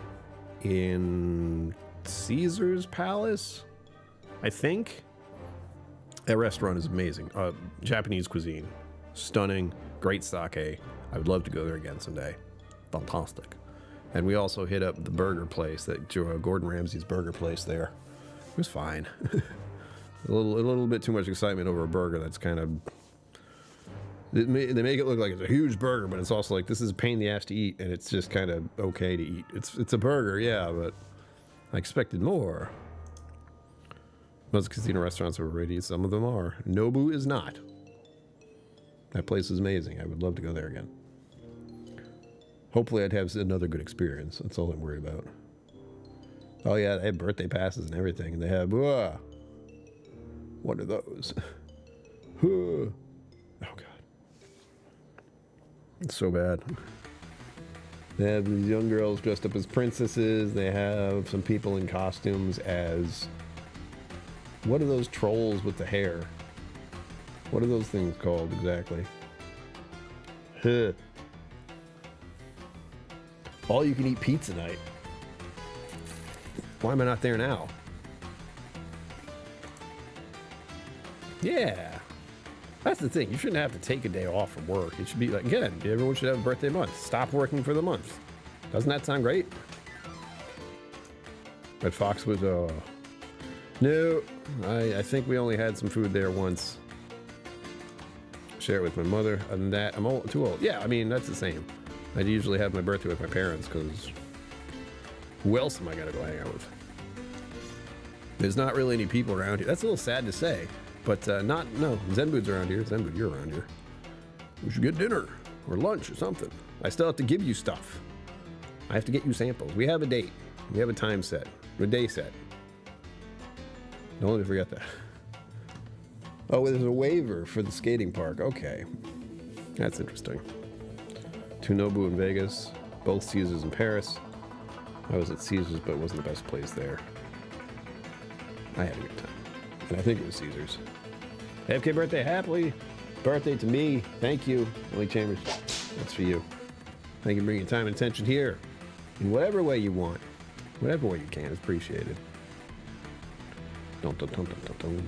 in Caesar's Palace, I think. That restaurant is amazing. Japanese cuisine. Stunning. Great sake. I would love to go there again someday. Fantastic. And we also hit up the burger place, that Gordon Ramsay's burger place there. It was fine. a little bit too much excitement over a burger that's kind of... They make it look like it's a huge burger, but it's also like, this is a pain in the ass to eat, and it's just kind of okay to eat. It's a burger, yeah, but I expected more. Most casino restaurants are overrated. Some of them are. Nobu is not. That place is amazing. I would love to go there again. Hopefully I'd have another good experience. That's all I'm worried about. Oh yeah, they have birthday passes and everything. And they have, what are those? Oh God. It's so bad. They have these young girls dressed up as princesses. They have some people in costumes as... What are those trolls with the hair? What are those things called exactly? Huh. All you can eat pizza night. Why am I not there now? Yeah. That's the thing. You shouldn't have to take a day off from work. It should be like, again, everyone should have a birthday month. Stop working for the month. Doesn't that sound great? But Fox was, no, I think we only had some food there once. Share it with my mother. Other than that, I'm too old. Yeah, I mean, that's the same. I usually have my birthday with my parents because who else am I going to go hang out with? There's not really any people around here. That's a little sad to say, but no, Zenbood's around here. Zenbood, you're around here. We should get dinner or lunch or something. I still have to give you stuff. I have to get you samples. We have a date. We have a time set, a day set. Don't let me forget that. Oh, there's a waiver for the skating park. Okay. That's interesting. To Nobu in Vegas, both Caesars in Paris. I was at Caesars, but it wasn't the best place there. I had a good time. And I think it was Caesars. AFK birthday, happily birthday to me. Thank you, Willie Chambers. That's for you. Thank you for bringing time and attention here. In whatever way you want. Whatever way you can is appreciated. Dun, dun, dun, dun, dun, dun.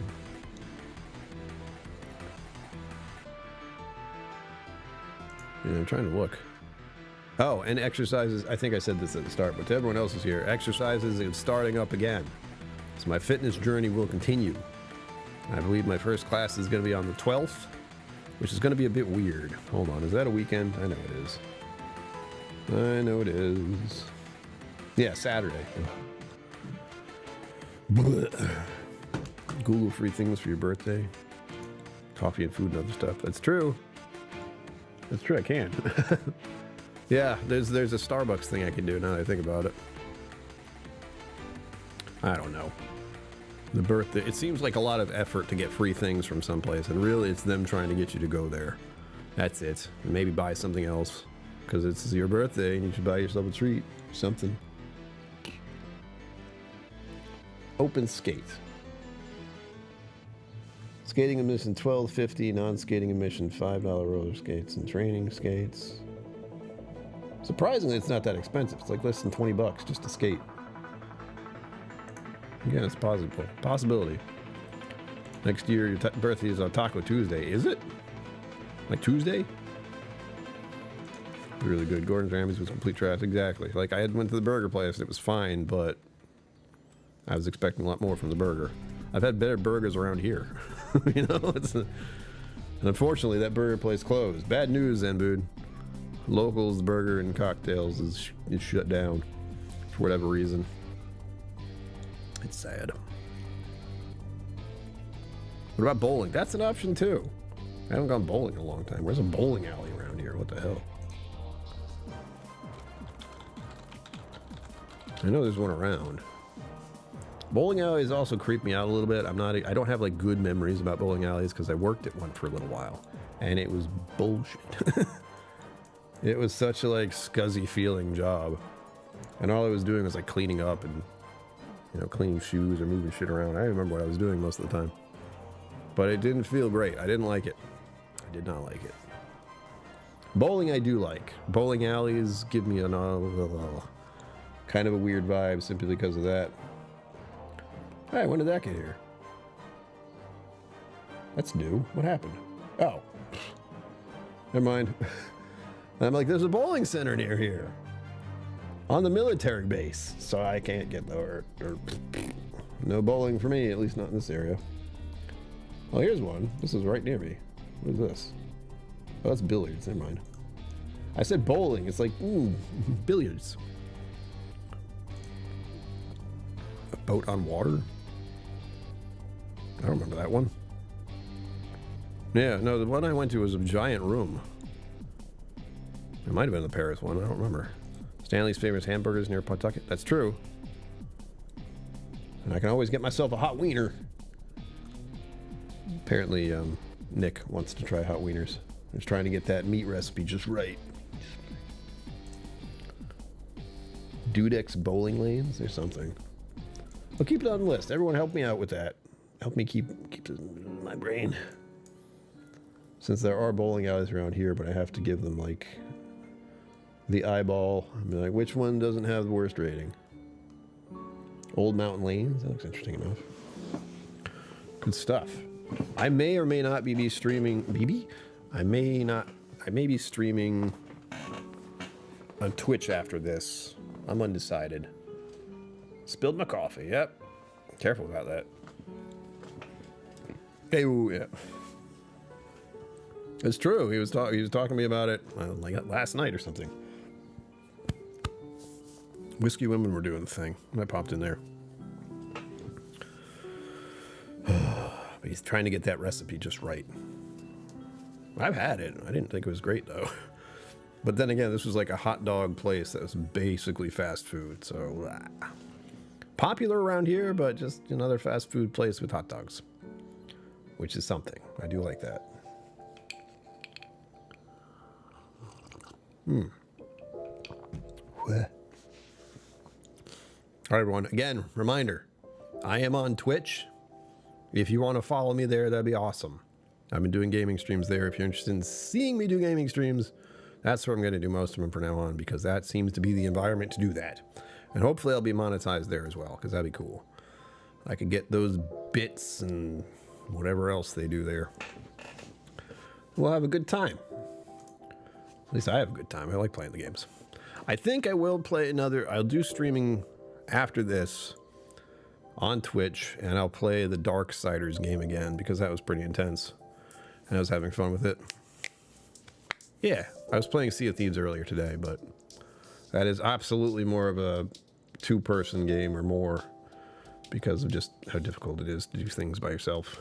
Yeah, I'm trying to look. Oh, and exercises. I think I said this at the start, but to everyone else who's here, exercises is starting up again. So my fitness journey will continue. I believe my first class is going to be on the 12th, which is going to be a bit weird. Hold on, is that a weekend? I know it is. I know it is. Yeah, Saturday. Google free things for your birthday. Coffee and food and other stuff. That's true. That's true, I can. Yeah, there's a Starbucks thing I can do now that I think about it. I don't know. The birthday, it seems like a lot of effort to get free things from someplace, and really it's them trying to get you to go there. That's it. And maybe buy something else, because it's your birthday and you should buy yourself a treat. Something. Open skate. Skating admission $12.50, non-skating admission $5 roller skates and training skates. Surprisingly, it's not that expensive. It's like less than $20 just to skate. Again, it's possible. Possibility. Next year, your birthday is on Taco Tuesday. Is it? Like Tuesday? Really good. Gordon's Ramsay's was complete trash. Exactly. Like I had went to the burger place and it was fine, but I was expecting a lot more from the burger. I've had better burgers around here. You know, and unfortunately that burger place closed. Bad news, Zenbood. Locals Burger and Cocktails is shut down for whatever reason. It's sad. What about bowling? That's an option too. I haven't gone bowling in a long time. Where's a bowling alley around here? What the hell? I know there's one around. Bowling alleys also creep me out a little bit. I don't have like good memories about bowling alleys because I worked at one for a little while and it was bullshit. It was such a like scuzzy feeling job. And all I was doing was like cleaning up and, you know, cleaning shoes or moving shit around. I remember what I was doing most of the time. But it didn't feel great. I didn't like it. I did not like it. Bowling I do like. Bowling alleys give me a kind of a weird vibe simply because of that. Hey, when did that get here? That's new. What happened? Oh. Never mind. I'm like, there's a bowling center near here. On the military base. So I can't get there. No bowling for me, at least not in this area. Oh, here's one. This is right near me. What is this? Oh, that's billiards. Never mind. I said bowling. It's like, billiards. A boat on water? I don't remember that one. Yeah, no, the one I went to was a giant room. It might have been the Paris one. I don't remember. Stanley's famous hamburgers near Pawtucket. That's true. And I can always get myself a hot wiener. Apparently, Nick wants to try hot wieners. He's trying to get that meat recipe just right. Dudex bowling lanes or something. I'll keep it on the list. Everyone help me out with that. Help me keep it in my brain. Since there are bowling alleys around here, but I have to give them like the eyeball. I'm like, which one doesn't have the worst rating? Old Mountain Lanes. That looks interesting enough. Good stuff. I may or may not be streaming. I may be streaming on Twitch after this. I'm undecided. Spilled my coffee. Yep. Careful about that. Hey, ooh, yeah. It's true. He was talking to me about it like last night or something. Whiskey Women were doing the thing. I popped in there. But he's trying to get that recipe just right. I've had it. I didn't think it was great though. But then again, this was like a hot dog place that was basically fast food. So popular around here, but just another fast food place with hot dogs, which is something. I do like that. All right, everyone. Again, reminder, I am on Twitch. If you want to follow me there, that'd be awesome. I've been doing gaming streams there. If you're interested in seeing me do gaming streams, that's where I'm going to do most of them from now on, because that seems to be the environment to do that. And hopefully I'll be monetized there as well, because that'd be cool. I could get those bits and whatever else they do there. We'll have a good time. At least I have a good time. I like playing the games. I think I will play another. I'll do streaming after this on Twitch, and I'll play the Darksiders game again, because that was pretty intense. And I was having fun with it. Yeah, I was playing Sea of Thieves earlier today, but that is absolutely more of a two-person game or more, because of just how difficult it is to do things by yourself.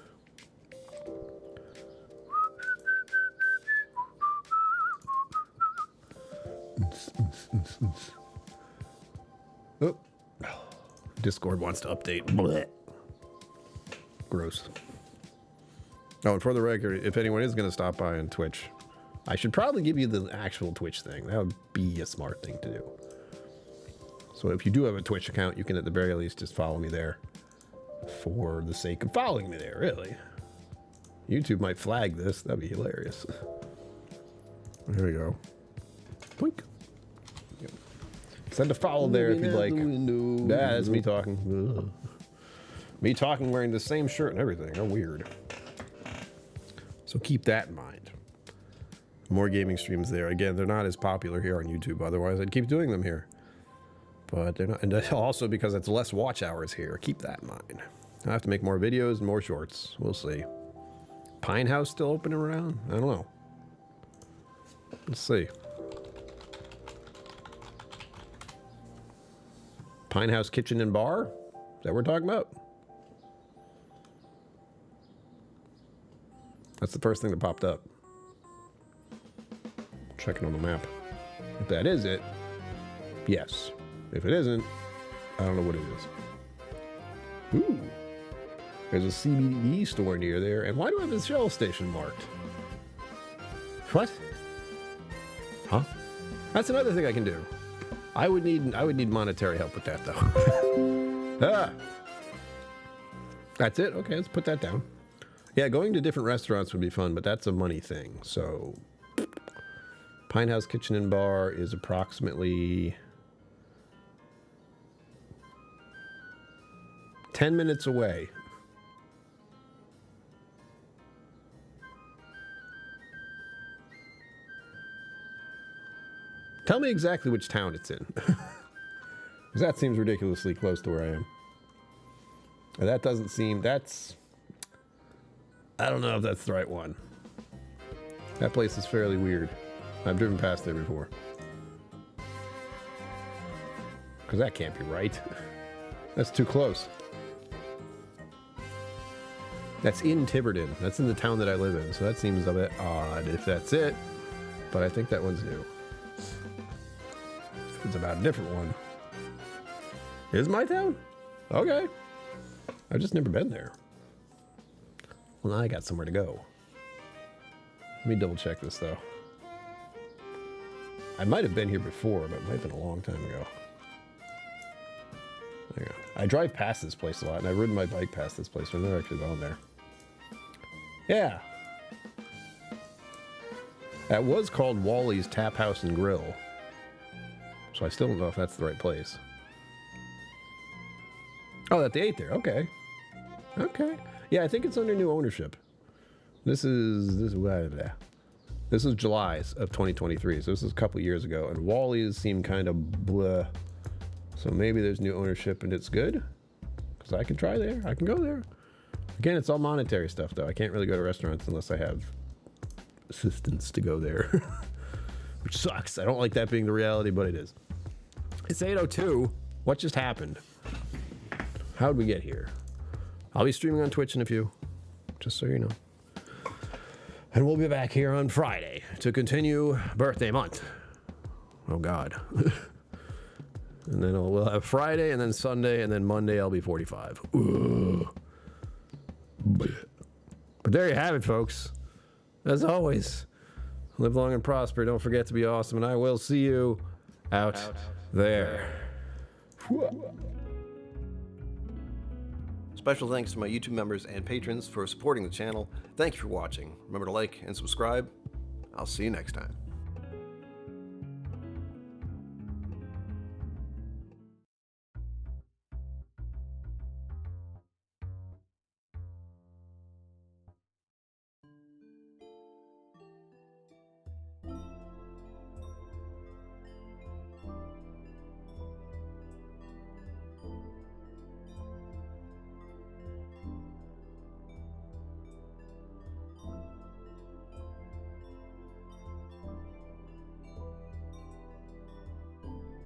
Oh. Discord wants to update. Blech. Gross. Oh, and for the record, if anyone is going to stop by on Twitch, I should probably give you the actual Twitch thing. That would be a smart thing to do. So if you do have a Twitch account, you can at the very least just follow me there. For the sake of following me there, really. YouTube might flag this. That'd be hilarious. There we go. Boink. Yep. Send a follow there if you'd like. Yeah, that's me talking. Ugh. Me talking wearing the same shirt and everything. How weird. So keep that in mind. More gaming streams there. Again, they're not as popular here on YouTube. Otherwise, I'd keep doing them here. But they're not. And also because it's less watch hours here. Keep that in mind. I have to make more videos and more shorts. We'll see. Pine House still open around? I don't know. Let's see. Pine House Kitchen and Bar? Is that what we're talking about? That's the first thing that popped up. Checking on the map. If that is it, yes. If it isn't, I don't know what it is. Ooh. There's a CBD store near there. And why do I have a Shell station marked? What? Huh? That's another thing I can do. I would need monetary help with that though. Ah. That's it? Okay, let's put that down. Yeah, going to different restaurants would be fun, but that's a money thing. So Pine House Kitchen and Bar is approximately 10 minutes away. Tell me exactly which town it's in. Because that seems ridiculously close to where I am. And that doesn't seem... I don't know if that's the right one. That place is fairly weird. I've driven past there before. Because that can't be right. That's too close. That's in Tiverton. That's in the town that I live in. So that seems a bit odd if that's it. But I think that one's new. If it's about a different one. Is my town? Okay. I've just never been there. Well, now I got somewhere to go. Let me double check this though. I might have been here before, but it might have been a long time ago. There you go. I drive past this place a lot, and I've ridden my bike past this place, but I've never actually gone there. Yeah. That was called Wally's Tap House and Grill. So I still don't know if that's the right place. Oh, that they ate there. Okay. Okay. Yeah, I think it's under new ownership. This is July of 2023, so this is a couple years ago, and Wally's seemed kind of blah. So maybe there's new ownership and it's good, because I can try there. I can go there. Again, it's all monetary stuff, though. I can't really go to restaurants unless I have assistance to go there, which sucks. I don't like that being the reality, but it is. It's 8:02. What just happened? How'd we get here? I'll be streaming on Twitch in a few, just so you know. And we'll be back here on Friday to continue birthday month. Oh, God. And then we'll have Friday, and then Sunday, and then Monday I'll be 45. Ugh. But there you have it, folks. As always, live long and prosper. Don't forget to be awesome, and I will see you out there. Special thanks to my YouTube members and patrons for supporting the channel. Thank you for watching. Remember to like and subscribe. I'll see you next time.